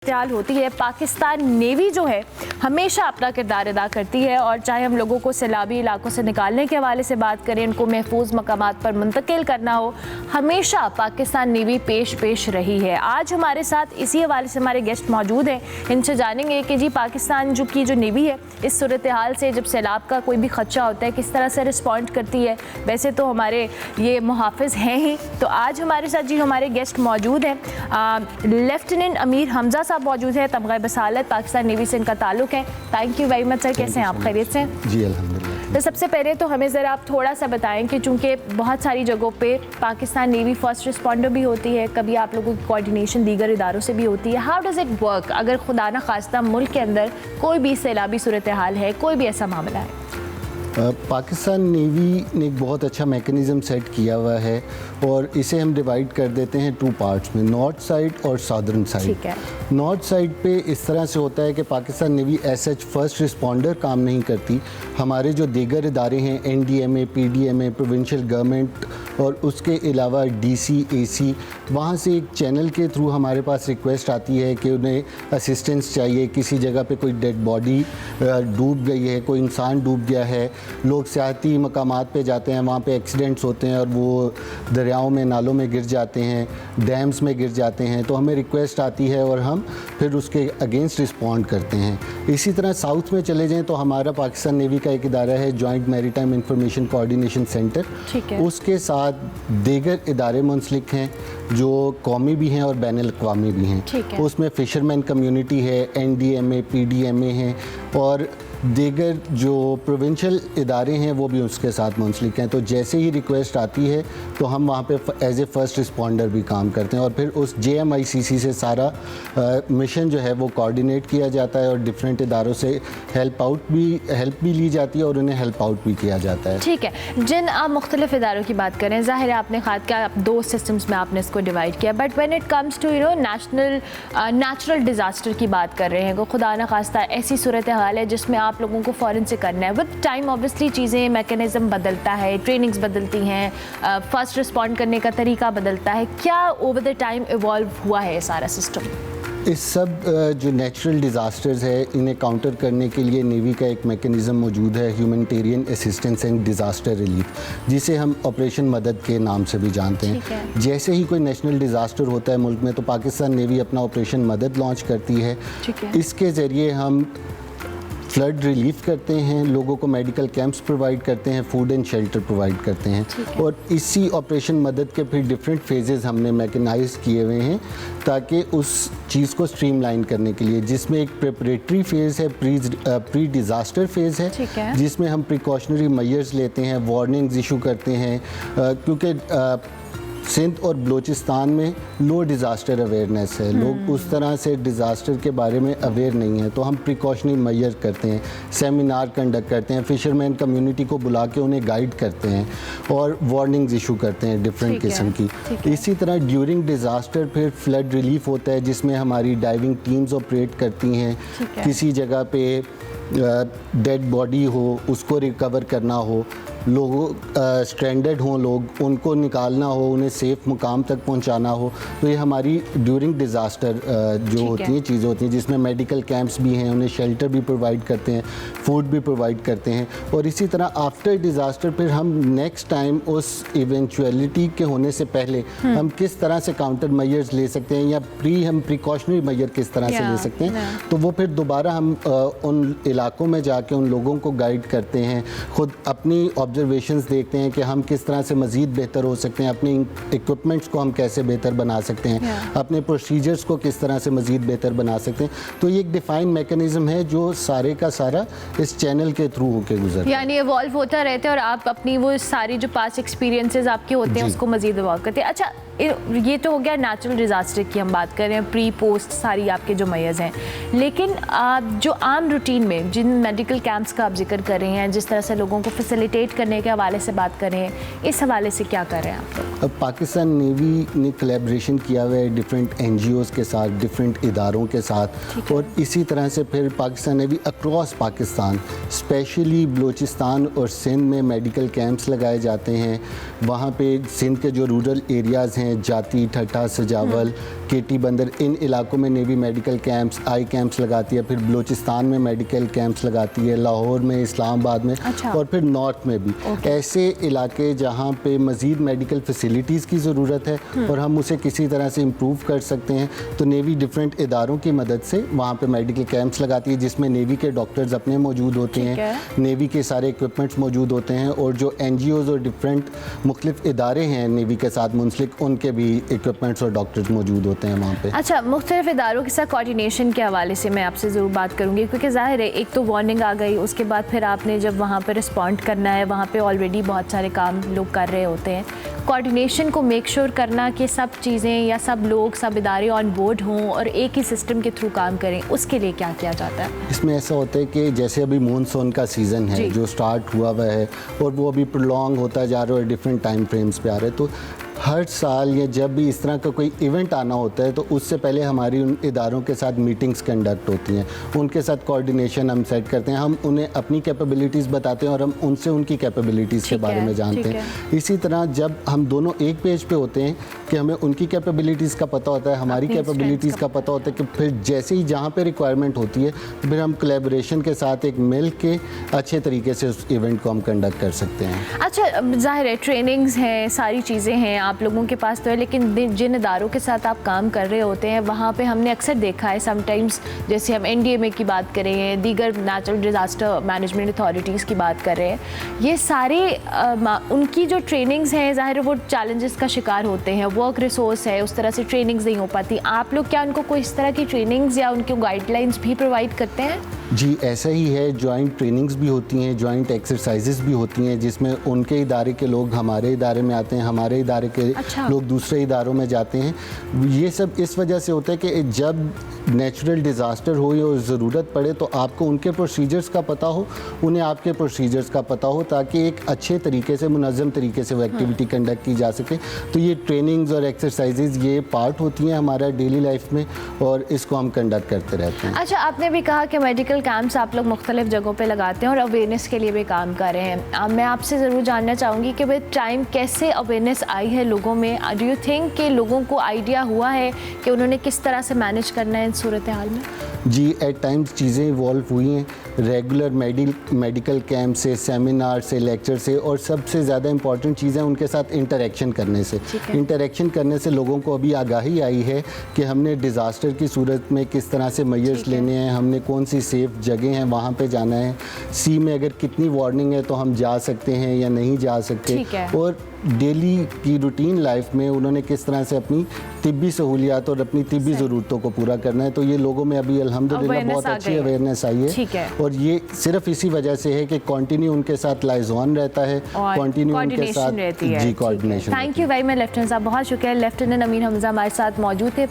सूरत होती है, पाकिस्तान नेवी जो है हमेशा अपना किरदार अदा करती है और चाहे हम लोगों को सैलाबी इलाकों से निकालने के हवाले से बात करें, उनको महफूज मकामात पर मुंतकिल करना हो, हमेशा पाकिस्तान नेवी पेश रही है। आज हमारे साथ इसी हवाले से हमारे गेस्ट मौजूद हैं, इनसे जानेंगे कि जी पाकिस्तान जो नेवी है इस सूरत हाल से जब सैलाब का कोई भी खदशा होता है किस तरह से रिस्पॉन्ड करती है। वैसे तो हमारे ये मुहाफ़िज़ हैं ही, तो आज हमारे साथ जी हमारे गेस्ट मौजूद हैं। लेफ्टिनेंट अमीर हमजा साहब मौजूद है, तमगा बसालत पाकिस्तान नेवी से इनका ताल्लुक़ है। Thank you very much sir, कैसे हैं आप? खैरियत से? जी अल्हम्दुलिल्लाह। तो सबसे पहले तो हमें ज़रा आप थोड़ा सा बताएं कि चूँकि बहुत सारी जगहों पे पाकिस्तान नेवी फर्स्ट रिस्पॉन्डर भी होती है, कभी आप लोगों की कोऑर्डिनेशन दीगर इदारों से भी होती है। हाउ डज़ इट वर्क अगर खुदा न खास्ता मुल्क के अंदर कोई भी सैलाबी सूरत हाल है, कोई भी ऐसा मामला है? पाकिस्तान नेवी ने एक बहुत अच्छा मैकेनिज़्म सेट किया हुआ है और इसे हम डिवाइड कर देते हैं टू पार्ट्स में, नॉर्थ साइड और साउदर्न साइड। ठीक है। नॉर्थ साइड पे इस तरह से होता है कि पाकिस्तान नेवी ऐसा फर्स्ट रिस्पॉन्डर काम नहीं करती। हमारे जो दीगर इदारे हैं NDMA, PDMA, प्रोविंशियल गवर्नमेंट और उसके अलावा DC, AC, वहाँ से एक चैनल के थ्रू हमारे पास रिक्वेस्ट आती है कि उन्हें असिस्टेंस चाहिए, किसी जगह पे कोई डेड बॉडी डूब गई है, कोई इंसान डूब गया है। लोग सियाहती मकामात पे जाते हैं, वहाँ पे एक्सीडेंट्स होते हैं और वो दरियाओं में, नालों में गिर जाते हैं, डैम्स में गिर जाते हैं, तो हमें रिक्वेस्ट आती है और हम फिर उसके अगेंस्ट रिस्पॉन्ड करते हैं। इसी तरह साउथ में चले जाएं तो हमारा पाकिस्तान नेवी का एक इदारा है joint maritime information coordination centre. ठीक है। उसके साथ दीगर इदारे मुंसलिक हैं जो कौमी भी हैं और बैनुल-अक़वामी भी हैं। ठीक है। उसमें फ़िशरमैन कम्युनिटी है, NDMA, PDMA हैं और दीगर जो प्रोविंशियल इदारे हैं वो भी उसके साथ मुंसलिक हैं। तो जैसे ही रिक्वेस्ट आती है तो हम वहाँ पे एज ए फर्स्ट रिस्पॉन्डर भी काम करते हैं और फिर उस JMICC से सारा मिशन जो है वो कोऑर्डिनेट किया जाता है और डिफरेंट इदारों से हेल्प भी ली जाती है और उन्हें हेल्प आउट भी किया जाता है। ठीक है। जिन आप मुख्तलिफ इदारों की बात करें, ज़ाहिर है आपने खाद का दो सिस्टम्स में आपने इसको डिवाइड किया, but when it comes to natural disaster की बात कर रहे हैं, को खुदा न खास्ता ऐसी सूरत हाल है जिसमें आप लोगों को फ़ौरन से करना है। विद टाइम ऑब्वियसली चीज़ें, मैकेनिज़्म बदलता है, ट्रेनिंग्स बदलती हैं, फर्स्ट रिस्पॉन्ड करने का तरीका बदलता है। क्या ओवर द टाइम इवॉल्व हुआ है सारा सिस्टम? इस सब जो नेचुरल डिज़ास्टर्स है इन्हें काउंटर करने के लिए नेवी का एक मैकेनिज़्म मौजूद है, humanitarian assistance and disaster relief, जिसे हम ऑपरेशन मदद के नाम से भी जानते हैं। जैसे ही कोई नेशनल डिज़ास्टर होता है मुल्क में तो पाकिस्तान नेवी अपना ऑपरेशन मदद लॉन्च करती है। इसके ज़रिए हम फ्लड रिलीफ करते हैं, लोगों को मेडिकल कैंप्स प्रोवाइड करते हैं, फूड एंड शेल्टर प्रोवाइड करते हैं और इसी ऑपरेशन मदद के फिर डिफरेंट फेजेस हमने मैकेनाइज किए हुए हैं ताकि उस चीज़ को स्ट्रीमलाइन करने के लिए, जिसमें एक प्रिपरेटरी फेज़ है, प्री डिज़ास्टर फेज़ है, जिसमें हम प्रिकॉशनरी मेजर्स लेते हैं, वार्निंग्स इशू करते हैं क्योंकि सिंध और बलूचिस्तान में लो डिज़ास्टर अवेयरनेस है, लोग उस तरह से डिज़ास्टर के बारे में अवेयर नहीं है, तो हम प्रिकॉशनरी मेजर करते हैं, सेमिनार कंडक्ट करते हैं, फ़िशरमैन कम्युनिटी को बुला के उन्हें गाइड करते हैं और वार्निंग्स इशू करते हैं डिफरेंट किस्म की। इसी तरह ड्यूरिंग डिज़ास्टर फिर फ्लड रिलीफ होता है जिसमें हमारी डाइविंग टीम्स ऑपरेट करती हैं। किसी जगह पे डेड बॉडी हो उसको रिकवर करना हो, लोगों स्ट्रैंडेड हों, लोग उनको निकालना हो, उन्हें सेफ़ मुकाम तक पहुंचाना हो, तो ये हमारी ड्यूरिंग डिज़ास्टर जो होती हैं चीज़ें होती हैं, जिसमें मेडिकल कैंप्स भी हैं, उन्हें शेल्टर भी प्रोवाइड करते हैं, फूड भी प्रोवाइड करते हैं। और इसी तरह आफ्टर डिज़ास्टर फिर हम नेक्स्ट टाइम उस इवेंचुअलिटी के होने से पहले हम किस तरह से काउंटर मेजर्स ले सकते हैं या हम प्रिकॉशनरी मेजर किस तरह से ले सकते हैं, तो वो फिर दोबारा हम उन इलाकों में जाके उन लोगों को गाइड करते हैं, खुद अपनी ऑब्जर्वेशंस देखते हैं कि हम किस तरह से मज़ीद बेहतर हो सकते हैं, अपनी इक्विपमेंट्स को हम कैसे बेहतर बना सकते हैं, अपने प्रोसीजर्स को किस तरह से मज़ीद बेहतर बना सकते हैं। तो ये एक डिफाइन मैकेनिज़्म है जो सारे का सारा इस चैनल के थ्रू होकर गुजरता है, यानी इवॉल्व होता रहता है और आप अपनी वो सारी जो पास्ट एक्सपीरियंसेस आपके होते हैं उसको मज़ीद इवॉल्व करते हैं। अच्छा, ये तो हो गया नेचुरल डिज़ास्टर की हम बात कर रहे हैं, प्री पोस्ट सारी आपके जो मेजर्स हैं, लेकिन जो आम रूटीन में जिन मेडिकल कैंप्स का आप जिक्र कर रहे हैं, जिस तरह से लोगों को फैसिलिटेट करने के हवाले से बात कर रहे हैं, इस हवाले से क्या कर रहे हैं आप लोग? अब पाकिस्तान नेवी ने कोलैबोरेशन किया हुआ है डिफरेंट NGOs के साथ, डिफरेंट इदारों के साथ, और इसी तरह से फिर Pakistan navy across Pakistan, specially Balochistan और सिंध में मेडिकल कैंप्स लगाए जाते हैं। वहाँ पे सिंध के जो रूरल एरियाज़ हैं, जाती, ठट्टा, सजावल, केटी बंदर, इन इलाकों में नेवी मेडिकल कैंप्स, आई कैंप्स लगाती है, फिर बलूचिस्तान में मेडिकल कैंप्स लगाती है, लाहौर में, इस्लामाबाद में, अच्छा। और फिर नॉर्थ में भी। ऐसे इलाके जहाँ पे मज़ीद मेडिकल फैसिलिटीज़ की ज़रूरत है और हम उसे किसी तरह से इम्प्रूव कर सकते हैं, तो नेवी डिफरेंट इदारों की मदद से वहाँ पे मेडिकल कैंप्स लगाती है, जिसमें नेवी के डॉक्टर्स अपने मौजूद होते हैं, नेवी के सारे इक्विपमेंट्स मौजूद होते हैं, और जो NGOs और डिफरेंट मुख्तलिफ इदारे हैं नेवी के साथ मुंसलिक, उनके भी इक्विपमेंट्स और डॉक्टर्स मौजूद होते हैं वहाँ पे। अच्छा, मुख्तलिफ इदारों के साथ कोऑर्डिनेशन के हवाले से मैं आपसे ज़रूर बात करूँगी, क्योंकि ज़ाहिर है एक तो वार्निंग आ गई, उसके बाद फिर आपने जब वहाँ पर रिस्पॉन्ड करना है, वहाँ पे ऑलरेडी बहुत सारे काम लोग कर रहे होते हैं। कोऑर्डिनेशन को मेक श्योर करना कि सब चीज़ें या सब लोग, सब इदारे ऑन बोर्ड हों और एक ही सिस्टम के थ्रू काम करें, उसके लिए क्या किया जाता है? इसमें ऐसा होता है कि जैसे अभी मानसून का सीज़न है जो स्टार्ट हुआ हुआ है और वो अभी प्रोलॉन्ग होता जा रहा है, डिफरेंट टाइम फ्रेम्स पे आ रहे हैं, तो हर साल या जब भी इस तरह का कोई इवेंट आना होता है तो उससे पहले हमारी उन इदारों के साथ मीटिंग्स कंडक्ट होती हैं, उनके साथ कोऑर्डिनेशन हम सेट करते हैं, हम उन्हें अपनी कैपेबिलिटीज़ बताते हैं और हम उनसे उनकी कैपेबिलिटीज़ के बारे में जानते हैं। इसी तरह जब हम दोनों एक पेज पे होते हैं कि हमें उनकी कैपेबिलिटीज़ का पता होता है, हमारी कैपेबिलिटीज़ का पता होता है, कि फिर जैसे ही जहाँ पे रिक्वायरमेंट होती है फिर हम कोलैबोरेशन के साथ एक मिल के अच्छे तरीके से उस इवेंट को हम कंडक्ट कर सकते हैं। अच्छा, ज़ाहिर है ट्रेनिंग्स हैं, सारी चीज़ें हैं आप लोगों के पास तो है, लेकिन जिन इदारों के साथ आप काम कर रहे होते हैं वहाँ पे हमने अक्सर देखा है समटाइम्स, जैसे हम NDMA की बात करें हैं, दीगर नेचुरल डिज़ास्टर मैनेजमेंट अथॉरिटीज़ की बात कर रहे हैं, ये सारे उनकी जो ट्रेनिंग्स हैं ज़ाहिर है वो चैलेंजेस का शिकार होते हैं, वर्क रिसोर्स है, उस तरह से ट्रेनिंग्स नहीं हो पाती। आप लोग क्या उनको कोई इस तरह की ट्रेनिंग्स या उनके गाइडलाइंस भी प्रोवाइड करते हैं? जी, ऐसा ही है। जॉइंट ट्रेनिंग्स भी होती हैं, जॉइंट एक्सरसाइजेस भी होती हैं, जिसमें उनके इदारे के लोग हमारे इदारे में आते हैं, हमारे इदारे के लोग दूसरे इदारों में जाते हैं। ये सब इस वजह से होता है कि जब नेचुरल डिज़ास्टर हो या ज़रूरत पड़े तो आपको उनके प्रोसीजर्स का पता हो, उन्हें आपके प्रोसीजर्स का पता हो, ताकि एक अच्छे तरीके से, मुनज़्ज़म तरीके से वो एक्टिविटी कंडक्ट की जा सके। तो ये ट्रेनिंग्स और एक्सरसाइजेज ये पार्ट होती हैं हमारा डेली लाइफ में और इसको हम कंडक्ट करते रहते हैं। अच्छा, आपने भी कहा कि मेडिकल कैंप्स आप लोग मुख्तलिफ जगहों पे लगाते हैं और अवेयरनेस के लिए भी काम कर रहे हैं। मैं आपसे ज़रूर जानना चाहूँगी कि विद टाइम कैसे अवेयरनेस आई है लोगों में? डू यू थिंक कि लोगों को आइडिया हुआ है कि उन्होंने किस तरह से मैनेज करना है इन सूरत हाल में? जी, एट टाइम्स चीज़ें इवॉल्व हुई हैं, रेगुलर मेडिकल कैंप से, सेमिनार से, लेक्चर से, और सबसे ज़्यादा इंपॉर्टेंट चीज़ें उनके साथ इंटरेक्शन करने से। इंटरेक्शन करने से लोगों को अभी आगाही आई है कि हमने डिज़ास्टर की सूरत में किस तरह से मेजर्स लेने हैं, हमने कौन सी सेफ़ जगह हैं वहाँ पे जाना है, सी में अगर कितनी वार्निंग है तो हम जा सकते हैं या नहीं जा सकते, और डेली की रूटीन लाइफ में उन्होंने किस तरह से अपनी तिब्बी सहूलियात और अपनी तिब्बी ज़रूरतों को पूरा करना है। तो ये लोगों में अभी अल्हम्दुलिल्लाह बहुत अच्छी अवेयरनेस आई है, और ये सिर्फ इसी वजह से है कि कंटिन्यू उनके साथ लाइज ऑन रहता है, कंटिन्यू उनके साथ जी coordination. Thank you very much lieutenant साहब, बहुत शुक्रिया। लेफ्टिनेंट अमीर हमजा हमारे साथ मौजूद थे।